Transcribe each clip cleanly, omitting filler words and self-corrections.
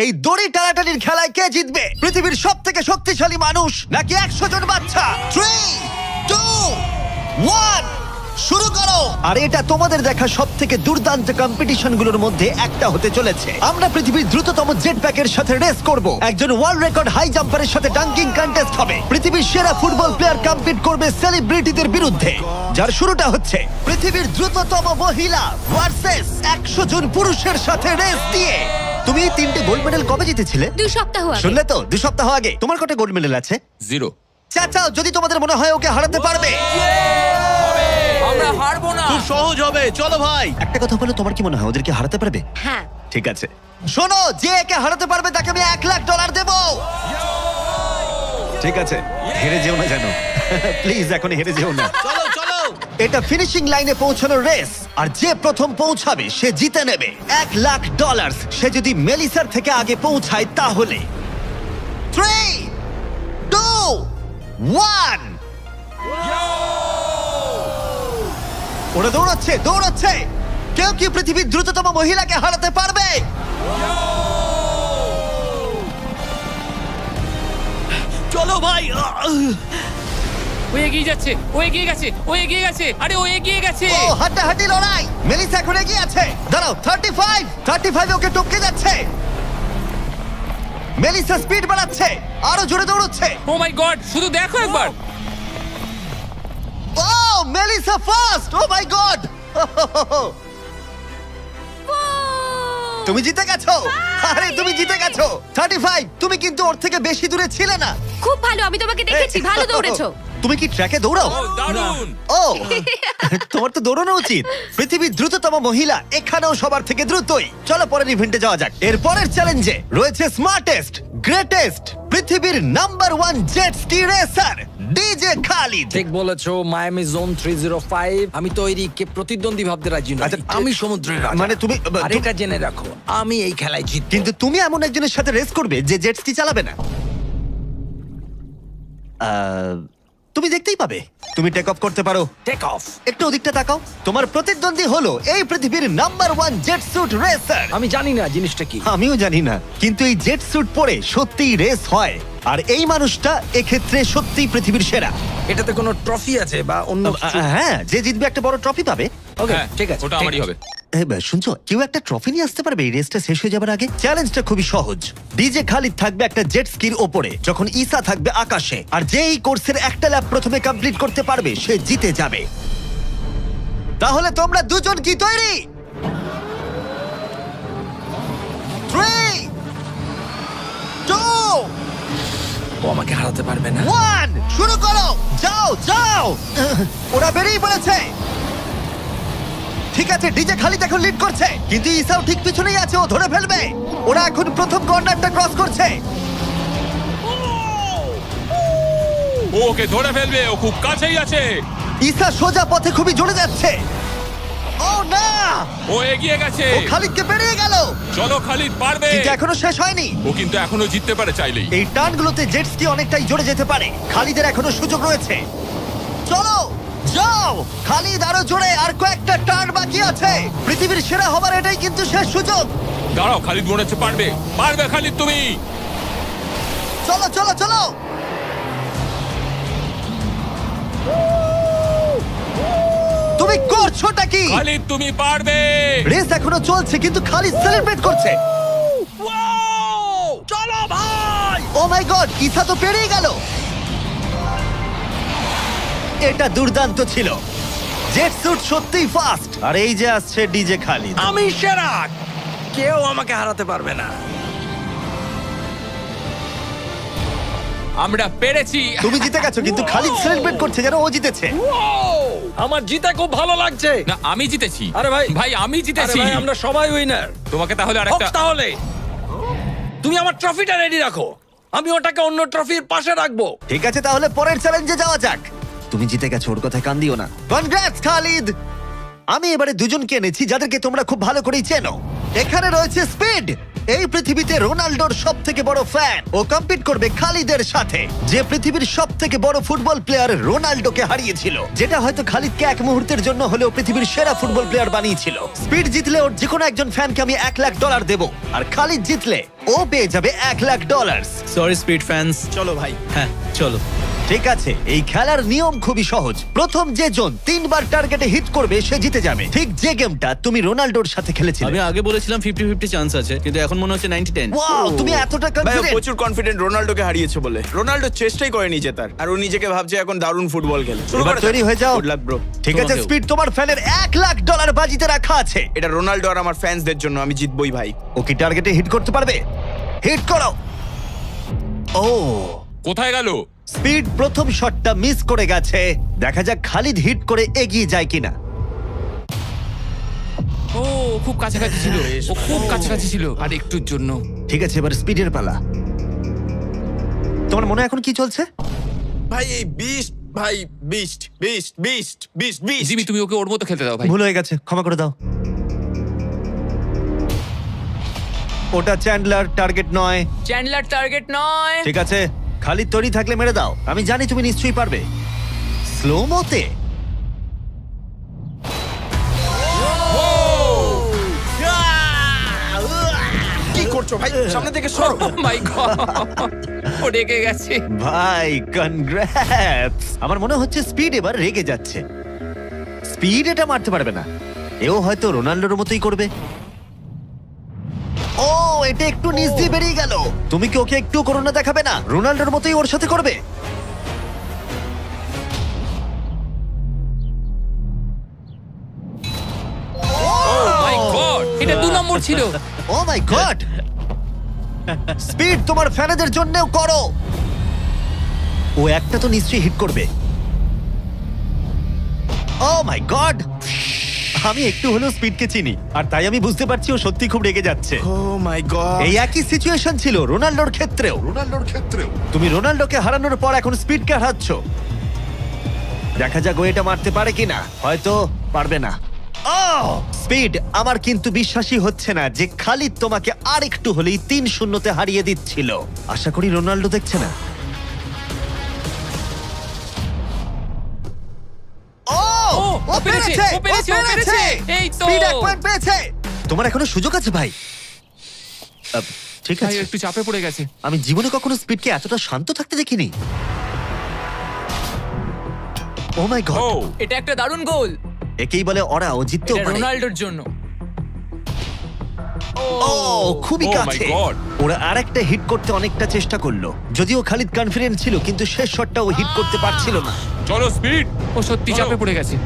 এই দড়ি টানাটানির খেলায় কে জিতবে? পৃথিবীর সব থেকে শক্তিশালী মানুষ নাকি 100 জন বাচ্চা? 3, 2, 1 শুরু করো। আর এটা তোমাদের দেখা সব থেকে দুর্দান্ত কম্পিটিশনগুলোর মধ্যে একটা হতে চলেছে। আমরা পৃথিবীর দ্রুততম জেট প্যাকের সাথে রেস করব। একজন ওয়ার্ল্ড রেকর্ড হাই জাম্পারের সাথে ডাঙ্কিং কন্টেস্ট হবে। পৃথিবীর সেরা ফুটবল প্লেয়ার কম্পিট করবে সেলিব্রিটিদের বিরুদ্ধে। যার শুরুটা হচ্ছে পৃথিবীর দ্রুততম মহিলা ভার্সেস 100 জন পুরুষের সাথে রেস দিয়ে। তুমি এই 3টে গোল্ড মেডেল কবে জিতেছিলে? 2 সপ্তাহ আগে। শুনলে তো, 2 সপ্তাহ আগে। তোমার কটা গোল্ড মেডেল আছে? 0। চাচাও, যদি তোমাদের মনে হয় ওকে হারাতে পারবে। আমরা হারবো না। খুব সহজ হবে, চলো ভাই। একটা কথা বলো, তোমার কি মনে হয় ওদেরকে হারাতে পারবে? হ্যাঁ। ঠিক আছে, শোনো, যে একে হারাতে পারবে তাকে আমি $1,00,000 দেব। ঠিক আছে, হেরে যেও না জানো। প্লিজ এখন হেরে যেও না। চলো চলো। এটা ফিনিশিং লাইনে পৌঁছানোর রেস, আর যে প্রথম পৌঁছাবে সে জিতে নেবে $1,00,000। সে যদি মেলিসার থেকে আগে পৌঁছায় তাহলে 3, 2, 1 ওরা দৌড়াচ্ছে দৌড়াচ্ছে। কেউ কি পৃথিবীর দ্রুততম মহিলাকে হারাতে পারবে? চলো ভাই। ও এগিয়ে যাচ্ছে, ও এগিয়ে গেছে, ও এগিয়ে গেছে। আরে ও এগিয়ে গেছে। ও হাড্ডাহাড্ডি লড়াই। মেলিসা এখন এগিয়ে আছে। দাঁড়াও, 35 ওকে টপকে যাচ্ছে। মেলিসা স্পিড বাড়াচ্ছে, আরো জোরে দৌড়চ্ছে। ও মাই গড, শুধু দেখো একবার। Oh Melissa first. O my god, তুমি জিতে গেছো। আরে তুমি জিতে গেছো। 35, তুমি কিন্তু ওর থেকে বেশি দূরে ছিলে না। খুব ভালো, আমি তোমাকে দেখেছি, ভালো দৌড়েছো। তুমি কি ট্র্যাকে দৌড়াও? ও দারুণ। ও, তোমার তো দৌড়ানো উচিত। পৃথিবীর দ্রুততম মহিলা এখানেও সবার থেকে দ্রুতই। চলো পরের ইভেন্টে যাওয়া যাক। এর পরের চ্যালেঞ্জে রয়েছে স্মার্টেস্ট, গ্রেটেস্ট, পৃথিবীর number 1 jet ski racer DJ Khalid. ঠিক বলেছো, মায়ামি জোন 305। আমি তৈরি, কে প্রতিদ্বন্দ্বী ভাবতে রাজি নই। আচ্ছা, আমি সমুদ্রের রাজা। মানে তুমি আর এটা জেনে রাখো, আমি এই খেলায় জিতবো। কিন্তু তুমি এমন একজনের সাথে রেস করবে যে জেট স্কি চালাবে না। তুমি দেখতেই পাবে। তুমি টেক অফ করতে পারো। Take off. একটু ওদিকটা তাকাও। তোমার প্রতিদ্বন্দ্বী হলো এই পৃথিবীর নাম্বার 1 জেট স্যুট রেসার। আমি জানি না জিনিসটা কি। আমিও জানি না, কিন্তু এই জেট স্যুট পরে সত্যিই রেস হয়। আর এই মানুষটা এক্ষেত্রে সত্যিই পৃথিবীর সেরা। এটাতে কোনো ট্রফি আছে বা অন্য কিছু? হ্যাঁ, যে জিতবে একটা বড় ট্রফি পাবে। ওকে, হ্যাঁ, ঠিক আছে, ওটা ঠিক আমারই আছে। হবে। শুনছো, কেউ একটা ট্রফি নিয়ে আসতে পারবে এই রেসটা শেষ হয়ে যাবার আগে? চ্যালেঞ্জটা খুবই সহজ। ডিজে খালিদ থাকবে একটা জেট স্কির ওপরে, যখন ঈসা থাকবে আকাশে। আর যে এই কোর্সের একটা ল্যাব প্রথমে কমপ্লিট করতে পারবে সে জিতে যাবে। তাহলে তোমরা দুজন কি তৈরি? 3, 2, ও আমাকে হারাতে পারবে না। 1 শুরু করো। যাও যাও। ওরা বেরিয়ে পড়েছে। ঠিক আছে, ডিজে খালিদ এখন লিড করছে, কিন্তু ইসাও ঠিক পিছনেই আছে। ও ধরে ফেলবে। ওরা এখন প্রথম কর্নারটা ক্রস করছে। ও ওকে ধরে ফেলবে, ও খুব কাছেই আছে। ইসা সোজা পথে খুবই জোরে যাচ্ছে। ও না, ও এগিয়ে গেছে। ও খালিদকে পেরিয়ে গেল। চলো খালিদ, পারবে। কিন্তু এখনো শেষ হয়নি। ও কিন্তু এখনো জিততে পারে চাইলেই। এই টার্নগুলোতে জেট স্কি অনেকটাই জোরে যেতে পারে। খালিদের এখনো সুযোগ রয়েছে। চলো যাও খালিদ, আরো জোরে। আর কয়েকটা টার্ন বাকি আছে। পৃথিবীর সেরা হবার এটাই কিন্তু শেষ সুযোগ। দাঁড়াও, খালিদ মনে হচ্ছে পারবে। পারবে খালিদ তুমি। চলো চলো চলো। তুমি করছোটা কি? খালিদ তুমি পারবে। রেস এখনো চলছে, কিন্তু খালিদ সেলিব্রেট করছে। চলো ভাই। ও মাই গড, ইসা তো পেরিয়ে গেল। এটা দুর্দান্ত ছিল। জেট স্যুট সত্যিই ফাস্ট। আর এই যে আসছে ডিজে খালিদ। আমি সেরা, কেউ আমাকে হারাতে পারবে না। আমরা পেরেছি। তুমি জিতে গেছো, কিন্তু খালিদ সেলিব্রেট করছে যেন ও জিতেছে। আমার জিতে খুব ভালো লাগছে। না, আমি জিতেছি। আরে ভাই, ভাই আমি জিতেছি। আরে ভাই, আমরা সবাই উইনার। তোমাকে তাহলে আরেকটা। তাহলে তুমি আমার ট্রফিটা রেডি রাখো, আমি ওটাকে অন্য ট্রফির পাশে রাখবো। ঠিক আছে, তাহলে পরের চ্যালেঞ্জে যাওয়া যাক। তুমি জিতে গেছো, ওর কথায় কান দিও না। কনগ্রাটস খালিদ। আমি এবারে দুজনকে এনেছি যাদেরকে তোমরা খুব ভালো করেই চেনো। এখানে রয়েছে স্পিড, এই পৃথিবীতে রোনাল্ডোর সব থেকে বড় ফ্যান ও কম্পিট করবে খালিদের সাথে, যে পৃথিবীর সব থেকে বড় ফুটবল প্লেয়ার রোনাল্ডোকে হারিয়েছিল, যেটা হয়তো খালিদকে এক মুহূর্তের জন্য হলেও পৃথিবীর সেরা ফুটবল প্লেয়ার বানিয়েছিল। স্পিড জিতলে ওর যে কোনো একজন ফ্যানকে আমি $1,00,000 দেবো, আর খালিদ জিতলে ও পেয়ে যাবে $1,00,000। Sorry speed fans. চলো ভাই। হ্যাঁ চলো। ঠিক আছে, এই খেলার নিয়ম খুবই সহজ। প্রথম যে জন 3বার টার্গেটে হিট করবে সে জিতে যাবে, ঠিক যে গেমটা তুমি রোনাল্ডোর সাথে খেলেছিলে। আমি আগে বলেছিলাম 50-50 চান্স আছে, কিন্তু এখন মনে হচ্ছে 90-10। ওয়াও, তুমি এতটা ভাই ও কনফিডেন্ট! প্রচুর কনফিডেন্ট রোনাল্ডোকে হারিয়েছে বলে। রোনাল্ডো চেষ্টাই করেনি জেতার, আর ও নিজেকে ভাবছে এখন দারুণ ফুটবল খেলে। এবার তৈরি হয়ে যাও। Good luck bro. ঠিক আছে তোমাকেও। স্পিড, তোমার ফ্যানের $1,00,000 বাজিতে রাখা আছে। এটা রোনাল্ডো আর আমার ফ্যান্সদের জন্য, আমি জিতবই ভাই। ও কি টার্গেটে হিট করতে পারবে? হিট করো। ও, কোথায় গেল? স্পিড প্রথম শটটা মিস করে গেছে। দেখা যাক খালিদ হিট করে এগিয়ে যায় কিনা। ও খুব কাছাকাছি ছিল, ও খুব কাছাকাছি ছিল আর একটুর জন্য। ঠিক আছে, এবার স্পিডের পালা। তোমার মনে এখন কি চলছে? ভাই এই বিস্ট, ভাই beast beast beast beast beast. Jimmy তুমি ওকে ওর মতো খেলতে দাও ভাই। ভুল হয়ে গেছে, ক্ষমা করে দাও। ওটা চ্যান্ডলার, টার্গেট নয়। চ্যান্ডলার টার্গেট নয়। ঠিক আছে, খালিদ তৈরি থাকলে মেরে দাও। আমি জানি তুমি নিশ্চয়ই পারবে। স্লো মোতে। কি করছো ভাই? সামনে থেকে সরো। মাই গড, ও রেগে গেছে। ভাই কনগ্রাটস! আমার মনে হচ্ছে স্পিড এবার রেগে যাচ্ছে। স্পিড এটা মারতে পারবে না, এও হয়তো রোনাল্ডোর মতোই করবে। ও, এটা একটু নিচ দিয়ে বেরিয়ে গেল। তুমি কি ওকে একটু করোনা দেখাবে না? রোনাল্ডোর মতোই ওর সাথে করবে। মাই গড, এটা 2 নম্বর ছিল। ও মাই গড! স্পিড তোমার ফ্যানেদের জন্যও করো। ও একটা তো নিশ্চয়ই হিট করবে। ও মাই গড! আমি একটু হলেও স্পিডকে চিনি, আর তাই আমি বুঝতে পারছি ও সত্যি খুব রেগে যাচ্ছে। ও মাই গড। এই একই সিচুয়েশন ছিল রোনাল্ডোর ক্ষেত্রেও। তুমি রোনাল্ডোকে হারানোর পর এখন স্পিডকে হারাচ্ছ। দেখা যাক ও এটা মারতে পারে কিনা। হয়তো পারবে না। স্পিড, আমার কিন্তু বিশ্বাসই হচ্ছে না যে খালিদ তোমাকে আর একটু হলেই 3-0-তে হারিয়ে দিচ্ছিল। আশা করি রোনাল্ডো দেখছে না। ও পেরেছে, পেরেছে, ও পেরেছে, ও পেরেছে। এই তো। স্পিড 1 পয়েন্ট পেয়েছে। তোমার এখনো সুযোগ আছে ভাই। ঠিক ভাই আছে, একটু চাপে পড়ে গেছে। আমি জীবনে কখনো স্পিডকে এতটা শান্ত থাকতে দেখিনি। ও মাই গড! ও এটা একটা দারুণ গোল। একেই বলে ওরা ও জিততেও এটা পারে। রোনাল্ডোর জন্য। ও, খুবই Oh my কাছে। God! ওরা আরেকটা হিট করতে অনেকটা চেষ্টা করলো, যদিও খালিদ কনফিডেন্ট ছিল, কিন্তু শেষ শটটা ও হিট করতে পারছিল না। চলো স্পিড। ও সত্যি চাপে পড়ে গেছে।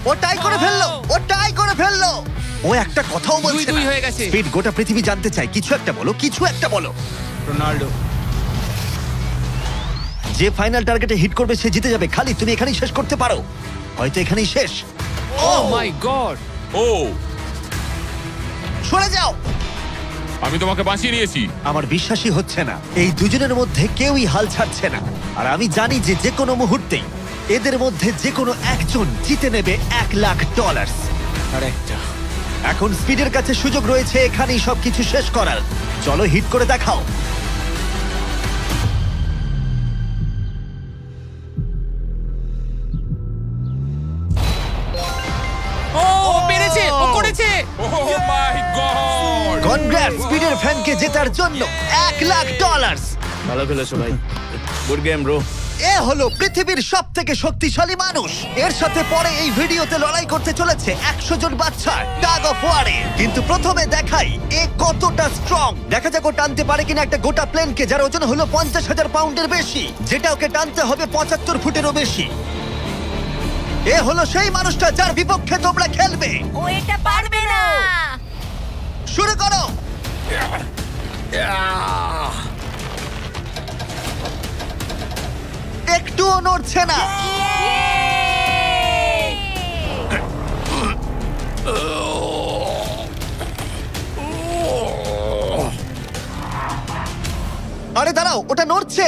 ও টাই করে ফেললো, ও টাই করে ফেললো। ও একটা কথাও বলছে 2-2 না। হয়ে গেছে। স্পিড, গোটা পৃথিবী জানতে চায়, কিছু একটা বলো, কিছু একটা বলো। রোনাল্ডো। যে ফাইনাল টার্গেটে হিট করবে সে জিতে যাবে। খালিদ, তুমি এখানেই শেষ করতে পারো, হয়তো এখানেই শেষ। ও মাই গড। ও সরে যাও। আমি তোমাকে বাঁচিয়ে নিয়েছি। আমার বিশ্বাসই হচ্ছে না, এই দুজনের মধ্যে কেউই হাল ছাড়ছে না। আর আমি জানি যে যে কোনো মুহূর্তেই এদের মধ্যে যে কোনো একজন জিতে নেবে $1,00,000। আর একটা। এখন স্পিডের কাছে সুযোগ রয়েছে এখানেই সবকিছু শেষ করার। চলো হিট করে দেখাও। ও পেরেছে, ও করেছে। ও মাই গড! কনগ্রাটস স্পিডের ফ্যানকে জেতার জন্য $1,00,000। ভালো খেলেছো ভাই। Good game bro. এ হলো পৃথিবীর সব থেকে শক্তিশালী মানুষ। এর সাথে পরে এই ভিডিওতে লড়াই করতে চলেছে 100 জন বাচ্চা টাগ অফ ওয়ারে। কিন্তু প্রথমে দেখাই এ কতটা স্ট্রং। দেখা যাক ও টানতে পারে কিনা একটা গোটা প্লেনকে, যার ওজন হলো 50,000 পাউন্ডের বেশি, যেটা ওকে টানতে হবে 75 ফুটেরও বেশি। এ হলো সেই মানুষটা যার বিপক্ষে তোমরা খেলবে। ও এটা পারবে না। শুরু করো। একটুও নড়ছে না। আরে দাঁড়াও, ওটা নড়ছে।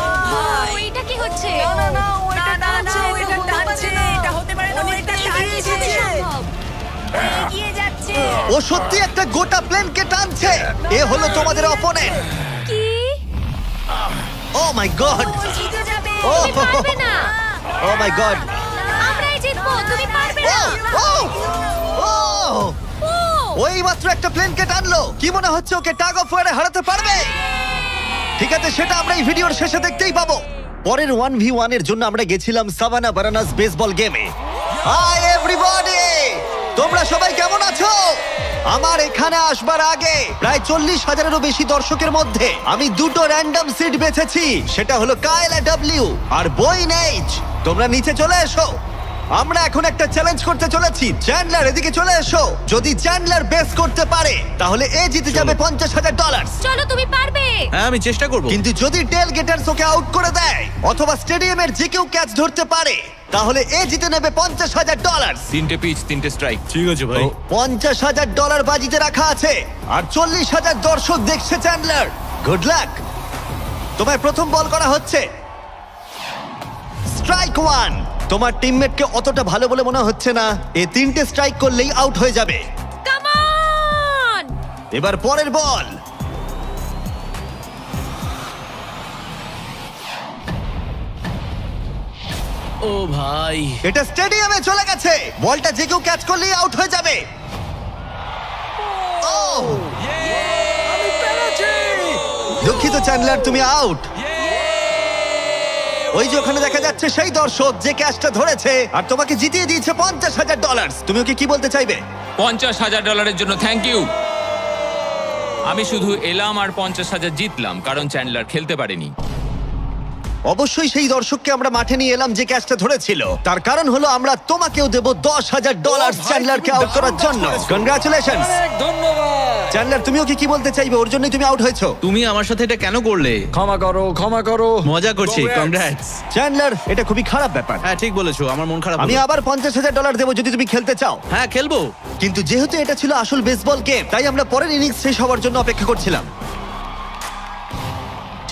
ও, এটা কি হচ্ছে? না না না ও সত্যি একটা গোটা প্লেনকে টানছে। এ হলো তোমাদের অপোনেন্ট। কি ও মাই গড, জিতে যাবে ও তুমি পারবে না ও মাই গড, আমরাই জিতবো তুমি পারবে না ও ও ও ওই মাত্র একটা প্লেনকে টানলো। কি মনে হচ্ছে ওকে টাগ অফ ওয়ারে হারাতে পারবে? ঠিক আছে, সেটা আমরা এই ভিডিওর শেষে দেখতেই পাবো। পরের 1v1 এর জন্য আমরা গেছিলাম সাভানা বারানাস বেসবল গেমে। হাই এভরিবডি, তোমরা সবাই কেমন আছো? আমার এখানে আসবার আগে প্রায় 40,000-এরও বেশি দর্শকের মধ্যে আমি দুটো র্যান্ডম সিট বেছেছি। সেটা হলো কায়লা ডব্লিউ আর বয়েন এইচ। তোমরা নিচে চলে এসো। আমরা এখন একটা চ্যালেঞ্জ করতে চলেছি। চ্যান্ডলার, এদিকে চলে এসো। যদি চ্যান্ডলার বেস করতে পারে তাহলে এ জিতে যাবে $50,000। চলো তুমি পারবে হ্যাঁ আমি চেষ্টা করব। কিন্তু যদি টেল গেটার্স ওকে আউট করে দেয় অথবা স্টেডিয়ামের যে কেউ ক্যাচ ধরতে পারে তাহলে এ জিতে নেবে $50,000। 3টে পিচ 3টে স্ট্রাইক। ঠিক আছে ভাই। $50,000 বাজিতে রাখা আছে আর 40,000 দর্শক দেখছে চ্যান্ডলার। Good luck. তোমায় প্রথম বল করা হচ্ছে। স্ট্রাইক 1। তোমার টিমমেটকে অতটা ভালো বলে মনে হচ্ছে না। এ 3টে স্ট্রাইক করলেই আউট হয়ে যাবে। কাম অন এবার পরের বল। ও ভাই, এটা স্টেডিয়ামে চলে গেছে। বলটা যে কেউ ক্যাচ করলেই আউট হয়ে যাবে। ও দুঃখিত চ্যান্ডলার, তুমি আউট। ওই যে ওখানে দেখা যাচ্ছে সেই দর্শক যে ক্যাচটা ধরেছে আর তোমাকে জিতিয়ে দিয়েছে $50,000। তুমি ওকে কি বলতে চাইবে? $50,000 জন্য থ্যাংক ইউ। আমি শুধু এলাম আর 50,000 জিতলাম কারণ চ্যান্ডলার খেলতে পারেনি। অবশ্যই সেই দর্শককে আমরা মাঠে নিয়ে এলাম যে ক্যাচটা ধরেছিল। তার কারণ হলো আমরা তোমাকেও দেব $10,000 চ্যান্ডলারকে আউট করার জন্য। কনগ্রাচুলেশনস ধন্যবাদ। চ্যান্ডলার, তুমি ওকে কি বলতে চাইবে? ওর জন্যই তুমি আউট হয়েছো। তুমি আমার সাথে এটা কেন করলে? ক্ষমা করো, ক্ষমা করো। মজা করছি। কংগ্রাটস। চ্যান্ডলার, এটা খুবই খারাপ ব্যাপার। হ্যাঁ ঠিক বলেছো, আমার মন খারাপ আমি হলো। আবার $50,000 দেবো যদি তুমি খেলতে চাও। হ্যাঁ খেলবো। কিন্তু যেহেতু এটা ছিল আসল বেসবল গেম তাই আমরা পরের ইনিংস শেষ হওয়ার জন্য অপেক্ষা করছিলাম।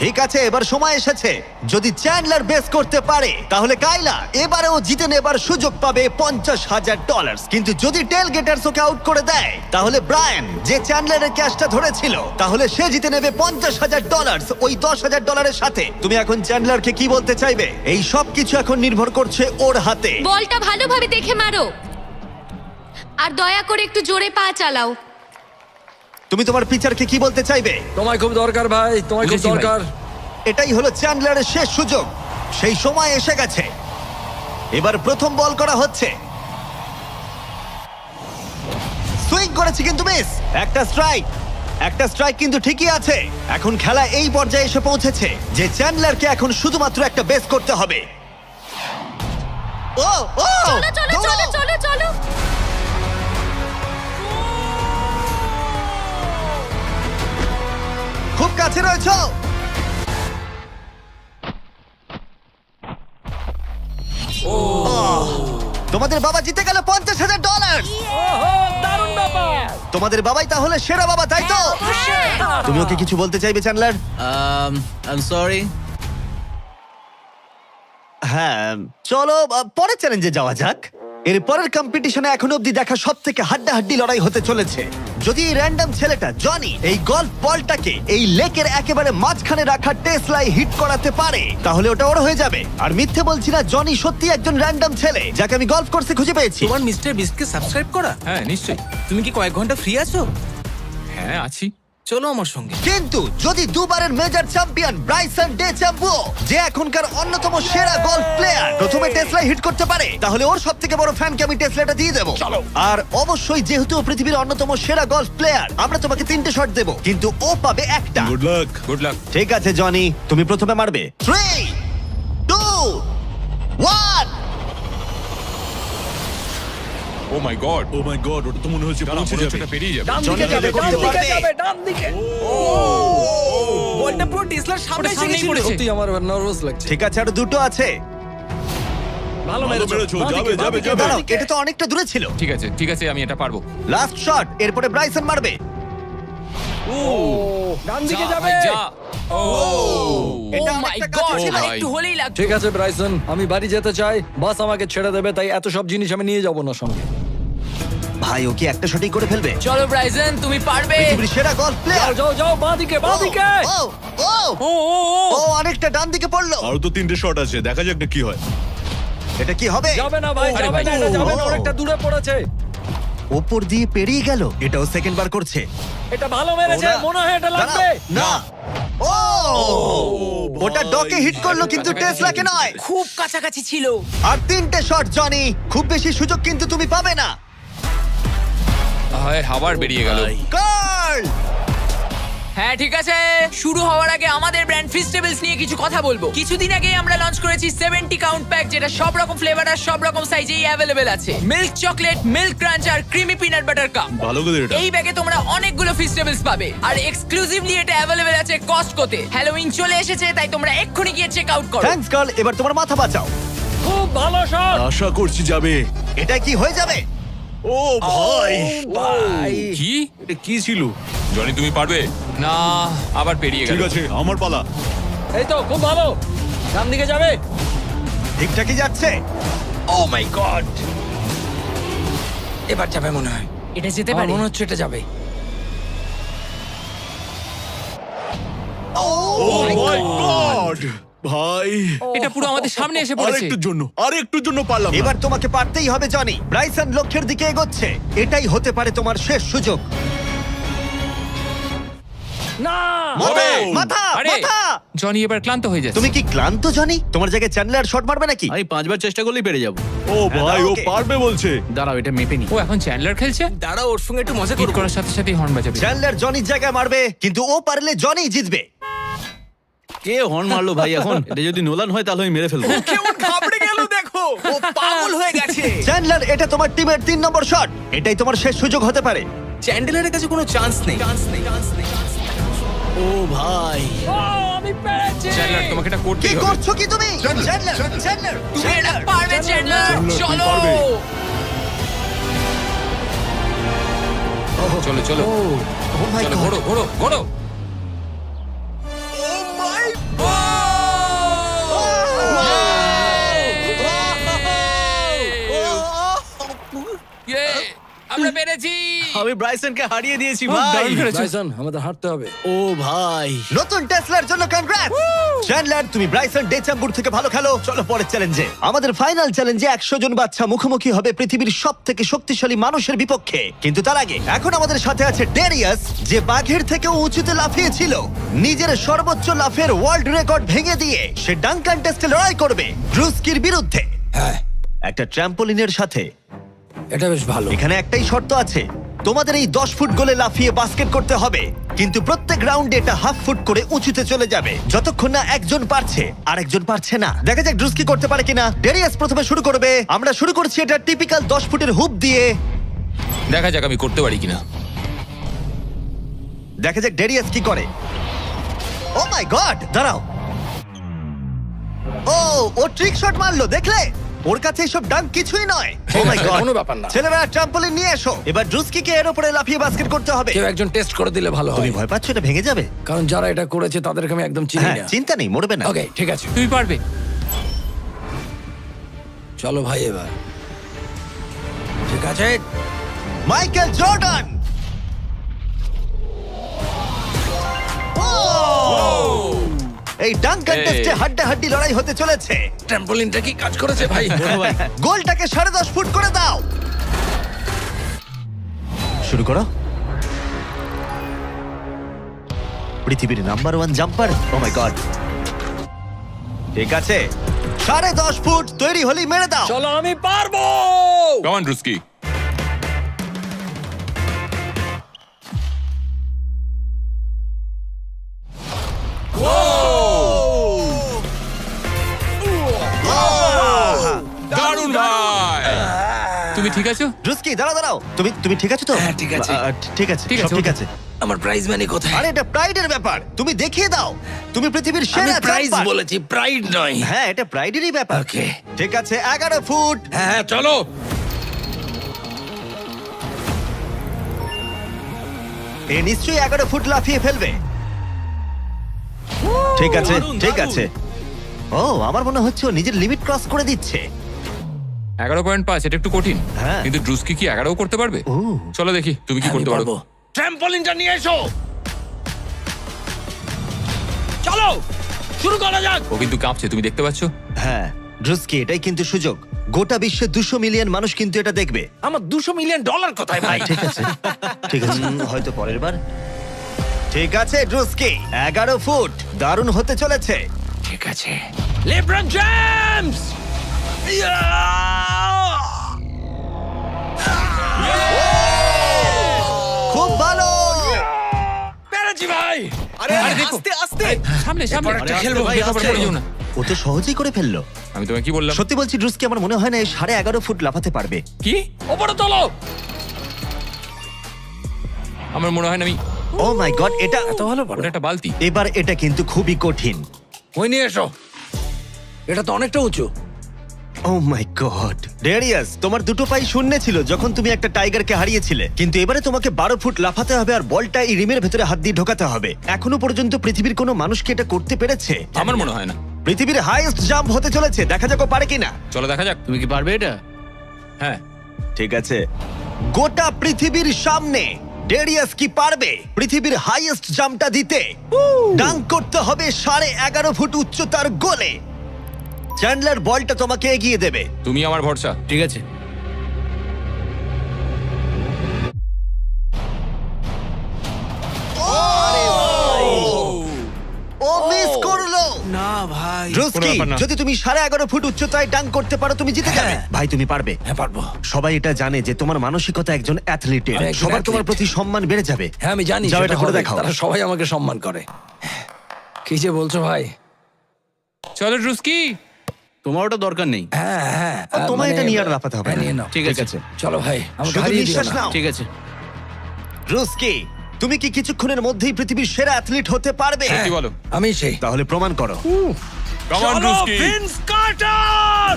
ঠিক আছে, এবার সময় এসেছে। যদি চ্যান্ডলার বেস করতে পারে তাহলে কাইলা এবারেও জিতে নেবার সুযোগ পাবে $50,000। কিন্তু যদি টেল গেটার্স ওকে আউট করে দেয় তাহলে ব্রায়ান, যে চ্যান্ডলারের ক্যাচটা ধরেছিল, তাহলে সে জিতে নেবে $50,000 ওই $10,000-এর সাথে। তুমি এখন চ্যান্ডলারকে কি বলতে চাইবে? এই সব কিছু এখন নির্ভর করছে ওর হাতে। বলটা ভালোভাবে দেখে মারো আর দয়া করে একটু জোরে পা চালাও। তুমি তোমার পিচারকে কি বলতে চাইবে? তোমায় খুব দরকার ভাই, তোমায় খুব বুঝেছি ভাই। দরকার। এটাই হলো চ্যান্ডলারের শেষ সুযোগ। সেই সময় এসে গেছে। এবার প্রথম বল করা হচ্ছে। সুইং করেছে কিন্তু মিস। একটা স্ট্রাইক। একটা স্ট্রাইক কিন্তু ঠিকই আছে। এখন খেলা এই পর্যায়ে এসে পৌঁছেছে যে চ্যান্ডলারকে এখন শুধুমাত্র একটা বেস করতে হবে। ও ও চলো চলো চলো চলো চলো খুব কাছে রয়েছো। তোমাদের বাবা জিতে গেল $50,000। দারুণ ব্যাপার। তোমাদের বাবাই তাহলে সেরা বাবা, তাই তো? তুমি ওকে কিছু বলতে চাইবে চ্যান্ডলার? I am sorry. হ্যাঁ, চলো পরের চ্যালেঞ্জে যাওয়া যাক। এর পরের কম্পিটিশনে এখনো অব্দি দেখা সবথেকে হাড্ডাহাড্ডি লড়াই হতে চলেছে। যদি এই র্যান্ডম ছেলেটা জনি এই গল্ফ বলটাকে এই লেকের একেবারে মাঝখানে রাখা টেসলায় হিট করাতে পারে তাহলে ওটা ওর হয়ে যাবে। আর মিথ্যে বলছি না, জনি সত্যি একজন র্যান্ডম ছেলে যাকে আমি গল্ফ কোর্সে খুঁজে পেয়েছি। তোমার মিস্টার বিস্টকে সাবস্ক্রাইব করা? হ্যাঁ নিশ্চয়ই। তুমি কি কয়েক ঘন্টা ফ্রি আছো? হ্যাঁ আছি। চলো আমার সঙ্গে। কিন্তু যদি দুবারের major champion Bryson DeChambeau, যে এখনকার অন্যতম সেরা গলফ প্লেয়ার, প্রথমে টেসলা হিট করতে পারে তাহলে ওর সবথেকে বড় ফ্যানকে আমি টেসলাটা দিয়ে দেবো। আর অবশ্যই যেহেতু ও পৃথিবীর অন্যতম সেরা গলফ প্লেয়ার, আমরা তোমাকে 3টে শট দেবো কিন্তু ও পাবে একটা। Good luck. Good luck. ঠিক আছে জনি, তুমি প্রথমে মারবে। 3, 2, 1। ও my god. O my god, ওটা তো মনে হচ্ছে পৌঁছে যাবে। পেরিয়ে যাবে। ডান জনি দিকে যাবে, করতে ডান দিকে পারবে। যাবে, ডান দিকে। বলটা পুরো টেসলার সামনে ওটা এসে সামনেই গেছিল। পড়েছে। সত্যি আমার নার্ভাস লাগছে। ঠিক আছে, আরো দুটো আছে। ভালো মেরেছো। যাবে, যাবে, যাবে। দাঁড়াও, এটা তো অনেকটা দূরে ছিল। ঠিক আছে আমি এটা পারবো। লাস্ট শট, এরপরে ব্রাইসন মারবে। ডান দিকে যা যাবে। ভাই, যা। ও এটা মাই অনেকটা গড। কাছে ছিল। একটু হলেই লাগতো। ঠিক আছে ব্রাইসন, আমি বাড়ি যেতে চাই। বাস আমাকে ছেড়ে দেবে, তাই এত সব জিনিস আমি নিয়ে যাব না সঙ্গে। ভাই ও কি একটা শটই করে ফেলবে? চলো ব্রাইসন, তুমি পারবে। পৃথিবীর সেরা গলফ যাও প্লেয়ার। যাও যাও, বাঁদিকে বাঁদিকে। ও ও ও ও ও, ও অনেকটা ডান দিকে পড়লো। আরো তো 3টে শট আছে, দেখা যাক না কি হয়। এটা কি হবে? যাবে না ভাই, আরে যাবে ভাই। না, এটা যাবে না, ও। অনেকটা দূরে পড়েছে। ওপর দিয়ে পেরিয়ে গেল। এটাও সেকেন্ড বার করছে। এটা ভালো মেরেছে, ও না। মনে হয় এটা লাগবে। দাঁড়াও, না ও ওটা ডকে হিট করলো কিন্তু টেসলাকে নয়। খুব কাছাকাছি ছিল। আর 3টে শট জনি, খুব বেশি সুযোগ কিন্তু তুমি পাবে না। হয় আবার বেরিয়ে গেল। কার্ল হ্যাঁ ঠিক আছে, শুরু হওয়ার আগে আমাদের ব্র্যান্ড ফিস্টেবলস নিয়ে কিছু কথা বলবো। কিছুদিন আগেই আমরা লঞ্চ করেছি 70 কাউন্ট প্যাক, যেটা সব রকম ফ্লেভার আর সব রকম সাইজেই অ্যাভেলেবেল আছে। মিল্ক চকলেট, মিল্ক ক্রাঞ্চ আর ক্রিমি পিনাট বাটার কাপ। ভালো করে এটা। এই ব্যাগে তোমরা অনেকগুলো ফিস্টেবলস পাবে আর এক্সক্লুসিভলি এটা অ্যাভেলেবেল আছে কস্টকোতে। হ্যালোউইন চলে এসেছে, তাই তোমরা এক্ষুনি গিয়ে চেক আউট করো। থ্যাঙ্কস কার্ল, এবার তোমার মাথা বাঁচাও। খুব ভালো শট। আশা করছি যাবে। এটা কি হয়ে যাবে? ও ভাই, ভাই কি? এটা কি ছিল? জনি তুমি পারবে না, আবার পেরিয়ে গেল। ঠিক আছে, আমার পালা। এই তো খুব ভালো, ডান দিকে যাবে। ঠিকঠাকই যাচ্ছে। ও মাই গড, এবার যাবে মনে হয়। এটা যেতে আমার পারে। মনে হচ্ছে এটা যাবে। ও মাই গড ভাই, এটা পুরো আমাদের সামনে এসে পড়েছে। আরেকটুর জন্য পারলাম না। এবার তোমাকে পারতেই হবে জনি। ব্রাইসন লক্ষ্যের দিকে এগোচ্ছে। এটাই হতে পারে তোমার শেষ সুযোগ। না, মাথা, হবে। মাথা, আরে মাথা। জনি এবার ক্লান্ত হয়ে যাচ্ছে। তুমি কি ক্লান্ত জনি? তোমার জায়গায় চ্যান্ডলার শট মারবে নাকি? আমি 5বার চেষ্টা করলেই পেরে যাব। ও ভাই, ও ওকে। পারবে বলছে। দাঁড়াও, এটা মেপে নি। ও এখন চ্যান্ডলার খেলছে। দাঁড়া, ওর সঙ্গে একটু মজা হিট করব। করার সাথে সাথে হর্ন বাজাবে। চ্যান্ডলার জনির জায়গায় মারবে, কিন্তু ও পারলে জনি জিতবে। কে হর্ন মারলো ভাই এখন? এটা যদি নোলান হয় তাহলে আমি মেরে ফেলবো। কেমন ঘাবড়ে গেল দেখো, ও পাগল হয়ে গেছে। চ্যান্ডলার, এটা তোমার টিমের 3 নম্বর শট। এটাই তোমার শেষ সুযোগ হতে পারে। চ্যান্ডেলারের কাছে কোনো চান্স নেই। ও ভাই, ও, আমি পেরেছি। চ্যান্ডলার তোমাকে এটা কি করতেই হবে। করছো কি তুমি? চ্যান্ডলার, চ্যান্ডলার, তুমি এটা পারবে চ্যান্ডলার, চলো। চলো চলো ও মাই চলো, গড। ঘোড়ো ঘোড়ো ঘোড়ো। ইয়ে, আমরা পেরেছি। আমি ব্রাইসনকে হারিয়ে দিয়েছি ভাই। দারুণ খেলেছো। ব্রাইসন, আমাদের হাঁটতে হবে। ও ভাই, নতুন টেসলার জন্য কনগ্রাটস। চ্যান্ডলার, তুমি ব্রাইসন ডেচাম্বুর থেকে ভালো খেলো। চলো পরের চ্যালেঞ্জে। আমাদের ফাইনাল চ্যালেঞ্জে 100 জন বাচ্চা মুখোমুখি হবে পৃথিবীর সবথেকে শক্তিশালী মানুষের বিপক্ষে। কিন্তু তার আগে এখন আমাদের সাথে আছে ডেরিয়াস, যে বাঘের থেকেও উঁচুতে লাফিয়েছিল। নিজের সর্বোচ্চ লাফের ওয়ার্ল্ড রেকর্ড ভেঙে দিয়ে সে ডাঙ্কান টেস্টে লড়াই করবে ব্রুস্কির বিরুদ্ধে। হ্যাঁ, একটা ট্র্যাম্পোলিনের সাথে। এটা বেশ ভালো। এখানে একটাই শর্ত আছে, তোমাদের এই 10 ফুট গোলে লাফিয়ে বাস্কেট করতে হবে, কিন্তু প্রত্যেক রাউন্ডে এটা হাফ ফুট করে উঁচুতে চলে যাবে, যতক্ষণ না একজন পারছে আর একজন পারছে না। দেখা যাক ড্রুস কি করতে পারে কিনা। ডেরিয়াস প্রথমে শুরু করবে। আমরা শুরু করছি এটা টিপিক্যাল 10 ফুটের হুপ দিয়ে। দেখা যাক আমি করতে পারি কিনা। দেখা যাক ডেরিয়াস কি করে। ও মাই গড, দাঁড়াও। ও ট্রিক শট মারলো, দেখলে? ওর কাছে এসব ডাঙ্ক কিছুই নয়। ও মাই গড, কোনো ব্যাপার না। ছেলেরা ট্রাম্পলিন নিয়ে এসো। এবার ড্রুস্কিকে এর উপরে লাফিয়ে বাস্কেট করতে হবে। কেউ একজন টেস্ট করে দিলে ভালো তুমি হয়, ভয় পাচ্ছ এটা ভেঙে যাবে? কারণ যারা এটা করেছে তাদেরকে আমি একদম চিনি হ্যাঁ, না। চিন্তা নেই, মরবে না। ওকে, ঠিক আছে, তুমি পারবে। চলো ভাই এবার। ঠিক আছে, মাইকেল জর্ডান। এই ডাঙ্ক কন্টেস্টে হাড্ডাহাড্ডি লড়াই হতে চলেছে। ট্র্যাম্পোলিনটা কি কাজ করেছে ভাই? গোলটাকে 10.5 ফুট করে দাও। শুরু করো। পৃথিবীর number 1 jumper. O my god, ঠিক আছে, 10.5 ফুট তৈরি হলি মেরে দাও। চলো, আমি পারবো। Come on Druski. দারুণ ভাই। তুমি ঠিক আছো? ড্রুস্কি, দাঁড়াও দাঁড়াও, তুমি ঠিক আছো তো? হ্যাঁ, ঠিক আছে। ঠিক আছে, ঠিক সব আছে, ঠিক ওকে। আছে। আমার প্রাইজ মানি কোথায়? আরে এটা প্রাইডের ব্যাপার, তুমি দেখিয়ে দাও। তুমি পৃথিবীর আমি সেরা প্রাইজ জাম্পার। বলেছি, প্রাইড নয়। হ্যাঁ, এটা প্রাইডেরই ব্যাপার। ওকে। ঠিক আছে, 11 ফুট। হ্যাঁ হ্যাঁ, চলো। এ নিশ্চয়ই 11 ফুট লাফিয়ে ফেলবে। ঠিক আছে, দারুণ, ঠিক দারুণ। আছে। ও, আমার মনে হচ্ছে ও নিজের লিমিট ক্রস করে দিচ্ছে। 11.5, এটা একটু কঠিন। হ্যাঁ। কিন্তু ড্রুস্কি কি 11 করতে পারবে? চলো দেখি তুমি কি করতে পারো। ট্র্যাম্পলিনটা নিয়ে এসো। চলো শুরু করা যাক। ও কিন্তু কাঁপছে, তুমি দেখতে পাচ্ছ? হ্যাঁ ড্রুস্কি, এটাই কিন্তু সুযোগ। গোটা বিশ্বে 200 মিলিয়ন মানুষ কিন্তু এটা দেখবে। আমার $200 মিলিয়ন কোথায় ভাই? ঠিক আছে, ঠিক আছে, হয়তো পরের বার। ঠিক আছে ড্রুস্কি, 11 ফুট, দারুণ হতে চলেছে। ঠিক আছে, লেব্রন জেমস। খুব ভালো। পেরেছি ভাই। আরে দেখো। আস্তে আস্তে। সামনে সামনে এরপর একটা খেলবো, ভাই, আস্তে। পড়ে যেও না। ও তো সহজেই করে ফেললো। আমি তোমায় কি বললাম? সত্যি বলছি ড্রুস্কি, আমার মনে হয় না এই 11.5 ফুট লাফাতে পারবে। কি? ওপরে তোলো। আমার মনে হয় না আমি। ও মাই গড, এটা এত ভালো পারো। ওটা একটা বালতি। এবার এটা কিন্তু খুবই কঠিন। ওই নিয়ে এসো। এটা তো অনেকটা উঁচু। ও মাই গড, ডেরিয়াস, তোমার দুটো পাই শূন্য ছিল যখন তুমি একটা টাইগারকে হারিয়েছিলে, কিন্তু এবারে তোমাকে 12 ফুট লাফাতে হবে আর বলটা এই রিমের ভেতরে হাত দিয়ে ঢোকাতে হবে। এখনো পর্যন্ত পৃথিবীর কোনো মানুষকে এটা করতে পেরেছে? আমার মনে হয় না। পৃথিবীর হাইয়েস্ট জাম্প হতে চলেছে, দেখা যাক ও পারে কিনা। চলো দেখা যাক। তুমি কি পারবে এটা? হ্যাঁ। ঠিক আছে, গোটা পৃথিবীর সামনে ডেরিয়াস কি পারবে পৃথিবীর হাইয়েস্ট জাম্পটা দিতে? ডাঙ্ক করতে হবে 11.5 ফুট উচ্চতার গোলে। চ্যান্ডলার, বলটা তোমাকে এগিয়ে দেবে। তুমি আমার ভরসা। ঠিক আছে। ও মিস করলো। না ভাই। ড্রুস্কি, কোনো ব্যাপার না। যদি তুমি 11.5 ফুট উচ্চতায় ডাঙ্ক করতে পারো তুমি জিতে যাবে। ভাই তুমি পারবে। হ্যাঁ পারবো। সবাই এটা জানে যে তোমার মানসিকতা একজন অ্যাথলিটের। আমি একজন সবার তোমার athlete। প্রতি সম্মান বেড়ে যাবে। হ্যাঁ আমি জানি। যাও সেটা এটা করে হবে। দেখাও। তারা সবাই আমাকে সম্মান করে। কি যে বলছো ভাই? চলো ড্রুস্কি। তোমার ওটা দরকার নেই। হ্যাঁ হ্যাঁ। তোমার এটা নিয়ে আর লাফাতে হবে হ্যাঁ, না। নিয়ে নাও। ঠিক আছে। চলো ভাই, আমাকে শুধু হারিয়ে দিও নিঃশ্বাস না। নাও। ঠিক আছে। ড্রুস্কি, তুমি কি কিছুক্ষণের মধ্যেই পৃথিবীর সেরা অ্যাথলিট হতে পারবে? কি বলো? আমি সেই। তাহলে প্রমাণ করো। কাম অন চলো, Druski. Vince Carter!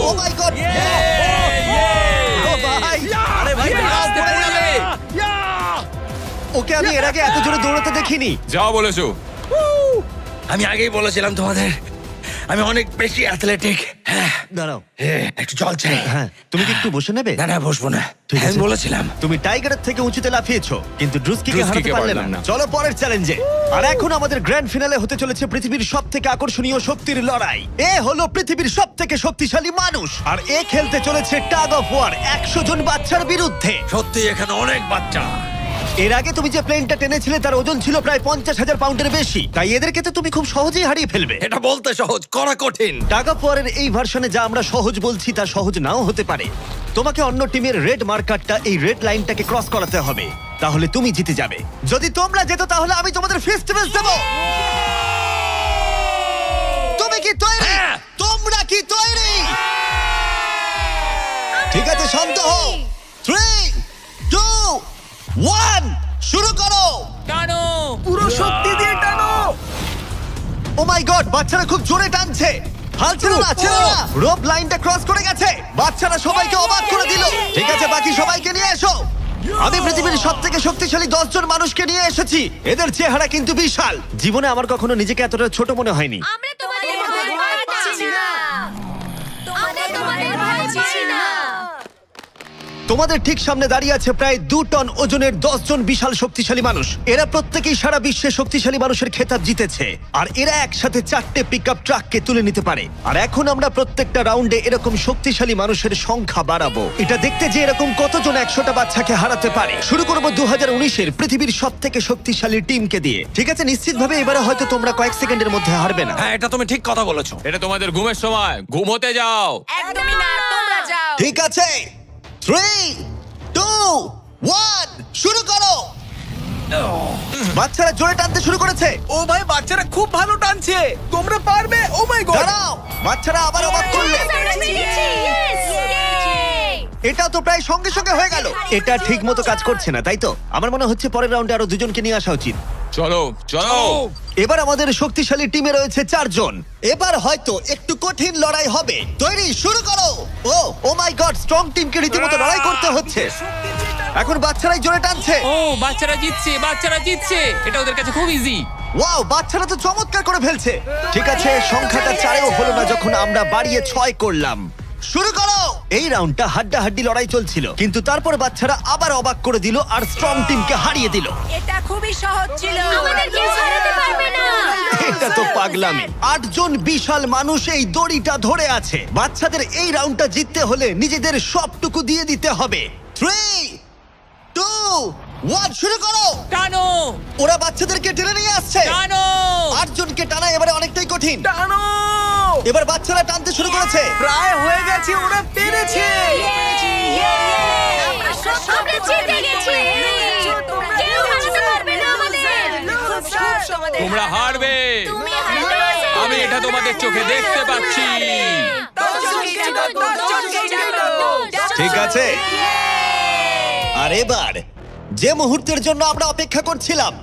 Oh my god, ও ভাই, আরে ভাই, আস্তে পড়ে যাবে। ওকে আমি এর আগে এত জোরে দৌড়াতে দেখিনি। যা বলেছো। আমি আগেই বলেছিলাম তোমাদের, আমি অনেক বেশি অ্যাথলেটিক। হ্যাঁ, দাঁড়াও, একটু জল চাই। হ্যাঁ তুমি কি একটু বসে নেবে? না না, বসবো না। ঠিক আছে। আমি বলেছিলাম। তুমি টাইগারের থেকে উঁচুতে লাফিয়েছো, কিন্তু ড্রুস্কিকে হারাতে ড্রুস্কিকে পারলে পারলাম না। না। চলো পরের চ্যালেঞ্জে। আর এখন আমাদের গ্র্যান্ড ফিনালে হতে চলেছে পৃথিবীর সবথেকে আকর্ষণীয় শক্তির লড়াই। এ হলো পৃথিবীর সবথেকে শক্তিশালী মানুষ, আর এ খেলতে চলেছে টাগ অফ ওয়ার 100 জন বাচ্চার বিরুদ্ধে। সত্যি এখানে অনেক বাচ্চা। এর আগে তুমি যে প্লেনটা টেনেছিলে তার ওজন ছিল প্রায় 50,000 পাউন্ডের বেশি, তাই এদেরকে তো তুমি খুব সহজেই হারিয়ে ফেলবে। এটা বলতে সহজ, করা কঠিন। টাগ অফ ওয়ারের এই ভার্সনে যা আমরা সহজ বলছি তা সহজ নাও হতে পারে। তোমাকে অন্য টিমের রেড মার্কারটা এই রেড লাইনটাকে ক্রস করাতে হবে, তাহলে তুমি জিতে যাবে। যদি তোমরা যেত তাহলে আমি তোমাদের ফেস্টিভ্যাল দেব। তুমি কি তৈরি? তোমরা কি তৈরি? ঠিক আছে, শান্ত হও। 3, 2, 1, শুরু করো। টানো। পুরো শক্তি দিয়ে টানো। ও মাই গড, বাচ্চারা খুব জোরে টানছে। হাল ছেড়ো না, ছেড়ো না। রোপ লাইনটা ক্রস করে গেছে। বাচ্চারা সবাইকে অবাক করে দিল। ঠিক আছে, বাকি সবাইকে নিয়ে এসো। আমি পৃথিবীর সবথেকে শক্তিশালী 10 জন মানুষকে নিয়ে এসেছি। এদের চেহারা কিন্তু বিশাল। জীবনে আমার কখনো নিজেকে এতটা ছোট মনে হয়নি। আমরা তোমাদের ভয় পাচ্ছি না। আমরা তোমাদের ভয় পাচ্ছি না। তোমাদের ঠিক সামনে দাঁড়িয়ে আছে প্রায় 2 টন ওজনের 10 জন বিশাল শক্তিশালী মানুষ। এরা প্রত্যেকেই সারা বিশ্বে শক্তিশালী মানুষের খেতাব জিতেছে, আর এরা একসাথে 4টে পিকআপ ট্রাককে তুলে নিতে পারে। আর এখন আমরা প্রত্যেকটা রাউন্ডে এরকম শক্তিশালী মানুষের সংখ্যা বাড়াবো, এটা দেখতে যে এরকম কতজন 100টা বাচ্চাকে হারাতে পারে। শুরু করব 2019-এর পৃথিবীর সবথেকে শক্তিশালী টিমকে দিয়ে। ঠিক আছে, নিশ্চিতভাবে এবারে হয়তো তোমরা কয়েক সেকেন্ডের মধ্যে হারবে না। হ্যাঁ, এটা তুমি ঠিক কথা বলেছো। এটা তোমাদের ঘুমের সময়, ঘুমোতে যাও। একদমই না, তোমরা যাও। ঠিক আছে, 3, 2, 1, শুরু করো। বাচ্চারা জোরে টানতে শুরু করেছে। ও ভাই, বাচ্চারা খুব ভালো টানছে। তোমরা পারবে। ও মাই গড। দাঁড়াও, বাচ্চারা আবার অবাক করলো। এটা তো প্রায় সঙ্গে সঙ্গে হয়ে গেল। এটা ঠিক মতো কাজ করছে না, তাই তো? আমার মনে হচ্ছে পরের রাউন্ডে আরো 2 জনকে নিয়ে আসা উচিত। চলো চলো। এবার আমাদের শক্তিশালী টিমে রয়েছে 4 জন। এবার হয়তো একটু কঠিন লড়াই হবে। তৈরি, শুরু করো। ও মাই গড, স্ট্রং টিমকে রীতিমতো লড়াই করতে হচ্ছে। শক্তি যেটা। এখন বাচ্চারাই জোরে টানছে। ও বাচ্চারা জিতছে এটা ওদের কাছে খুব ইজি। ওয়াও, বাচ্চারা তো চমৎকার করে ফেলছে। ঠিক আছে, সংখ্যাটা 4-এও হলো না যখন আমরা বাড়িয়ে 6 করলাম। শুরু করো। এই রাউন্ডটা হাড্ডাহাড্ডি লড়াই চলছিল, কিন্তু তারপর বাচ্চারা আবার অবাক করে দিল আর স্ট্রং টিমকে হারিয়ে দিল। এটা খুবই সহজ ছিল। আমাদের কেউ হারাতে পারবে না। এটা তো পাগলামি। 8 জন বিশাল মানুষ এই দড়িটা ধরে আছে। বাচ্চাদের এই রাউন্ডটা জিততে হলে নিজেদের সবটুকু দিয়ে দিতে হবে। 3, 2, 1 শুরু করো। টানো ওরা বাচ্চাদেরকে টেনে নিয়ে আসছে। টানো 8 জনকে টানা এবারে অনেকটাই কঠিন। টানো! এবার বাচ্চারা টানতে শুরু করেছে। প্রায় হয়ে গেছে, ওরা পেরেছে। আমরা সব জিতে গেছি। কেউ হারাতে পারবে না আমাদের। তোমরা হারবে। তুমি হারবে। আমি এটা তোমাদের চোখে দেখতে পাচ্ছি। ঠিক আছে, আর এবার যে মুহূর্তের জন্য আমরা অপেক্ষা করছিলাম,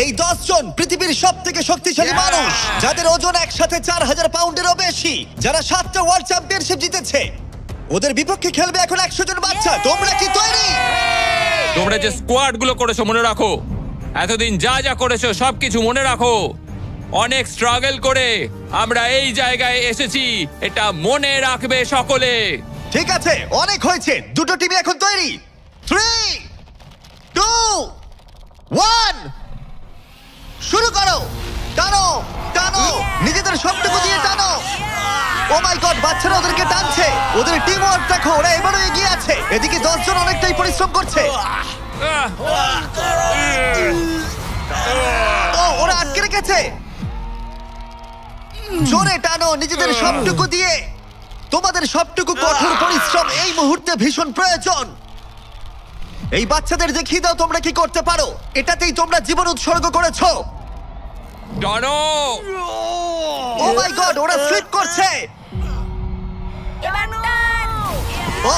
এই 10 জন পৃথিবীর সব থেকে শক্তিশালী মানুষ, যাদের ওজন একসাথে 4000 পাউন্ডেরও বেশি, যারা 7টা ওয়ার্ল্ড চ্যাম্পিয়নশিপ জিতেছে, ওদের বিপক্ষে খেলবে এখন 100 জন বাচ্চা। তোমরা কি তৈরি? তোমরা যে স্কোয়াড গুলো করেছো মনে রাখো, এতদিন যা যা করেছো সবকিছু মনে রাখো। অনেক স্ট্রাগল করে আমরা এই জায়গায় এসেছি, এটা মনে রাখবে সকলে। ঠিক আছে, অনেক হয়েছে। দুটো টিমই এখন তৈরি। 3, 2, 1 শুরু করো। টানো টানো, নিজেদের সবটুকু দিয়ে টানো। ও মাই গড, বাচ্চারা ওদেরকে টানছে। ওদের টিম ওয়ার্ক দেখো, ওরা এবারও এগিয়ে আছে। এদিকে 10 জন অনেকটাই পরিশ্রম করছে। ও, ওরা আটকে রেখেছে। জোরে টানো নিজেদের সবটুকু দিয়ে। তোমাদের সবটুকু কঠোর পরিশ্রম এই মুহূর্তে ভীষণ প্রয়োজন। এই বাচ্চাদের দেখিয়ে দাও তোমরা কি করতে পারো। এটাতেই তোমরা জীবন উৎসর্গ করেছো। টানো ও মাই গড, ওরা স্লিপ করছে। এবার টান। ও,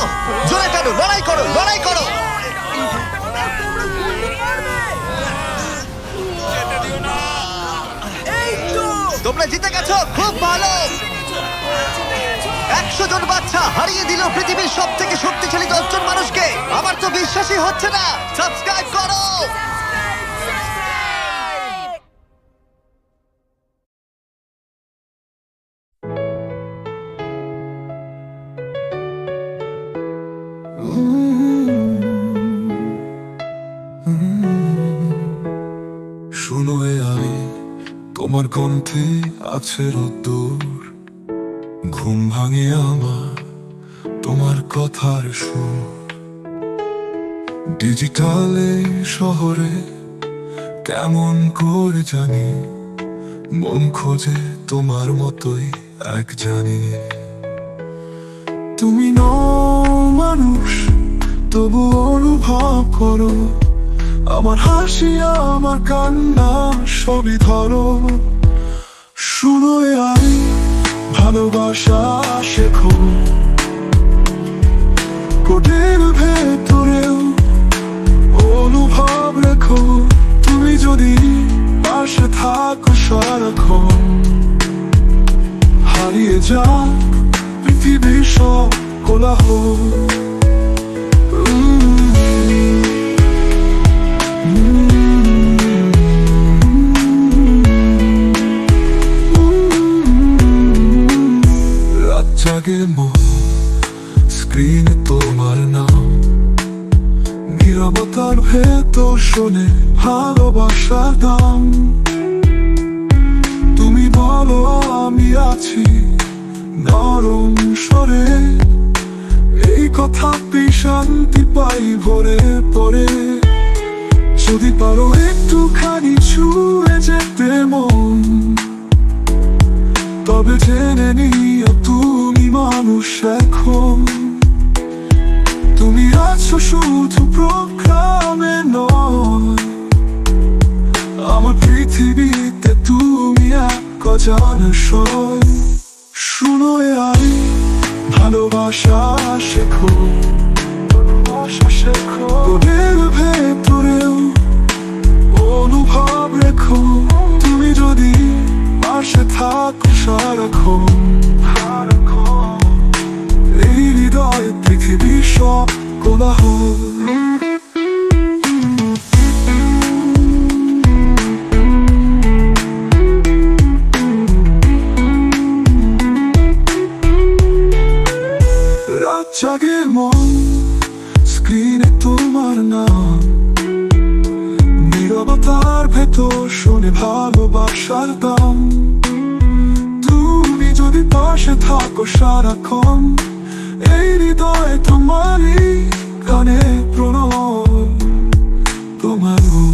জোরে টানো, লড়াই করো, লড়াই করো। তোমরা জিতে গেছো, খুব ভালো। 100 জন বাচ্চা হারিয়ে দিল পৃথিবীর সব থেকে শক্তিশালী 10 জন মানুষকে। আমার তো বিশ্বাসই হচ্ছে না। সাবস্ক্রাইব করো। শুনো এ আমি, তোমার কণ্ঠে আছে রোদ্দুর। ঘুম ভাঙে আমার তোমার কথার সুর। ডিজিটালে শহরে কেমন করে জানি, মন খোঁজে তোমার মতোই এক জানি। তুমি নও মানুষ, তবু অনুভব করো আমার হাসি, আমার কান্না সবই ধরো। শুনো এ আমি, ভালোবাসা শেখো কোটের ভেতরেও অনুভব রেখো। তুমি যদি পাশে থাকো সারাক্ষণ, হারিয়ে যা পৃথিবীর সব কোলাহল। জাগে মন, স্ক্রিনে তোমার নাম, নীরবতার ভেতর শোনে ভালোবাসার দাম। তুমি বলো আমি আছি নরম স্বরে, এই কথাতেই শান্তি পাই ভরে পড়ে। যদি পারো একটুখানি ছুঁয়ে যেতে মন, তবে জেনে নিও তুমি মানুষ এখন। তুমি আছো শুধু প্রোগ্রামে নয়, আমার পৃথিবীতে তুমি এক অজানা সয়। শুনো এ আমি, ভালোবাসা শেখো, ভালোবাসা শেখো তোদের ভেতরেও অনুভব রেখো। তুমি যদি পাশে থাকো সারাক্ষণ, এই হৃদয় পৃথিবীর সব কোলাহল। জাগে মন স্ক্রিনে তোমার নাম, নীরবতার ভেতর শোনে ভালোবাসার দাম। তুমি যদি পাশে থাকো সারাক্ষণ, এই হৃদয়ে তোমারই গানে প্রণয় তোমার গুণ।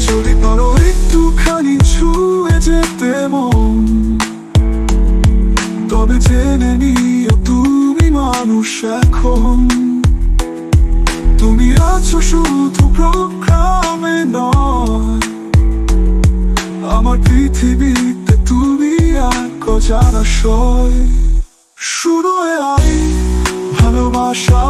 যদি পারো একটুখানি ছুঁয়ে যেতে মন, তবে জেনে নিও তুমি মানুষ এখন। তুমি আছো শুধু প্রোগ্রামে নয়, আমার পৃথিবীতে তুমি এক অজানা সয়। শুরু আই ভালোবাসা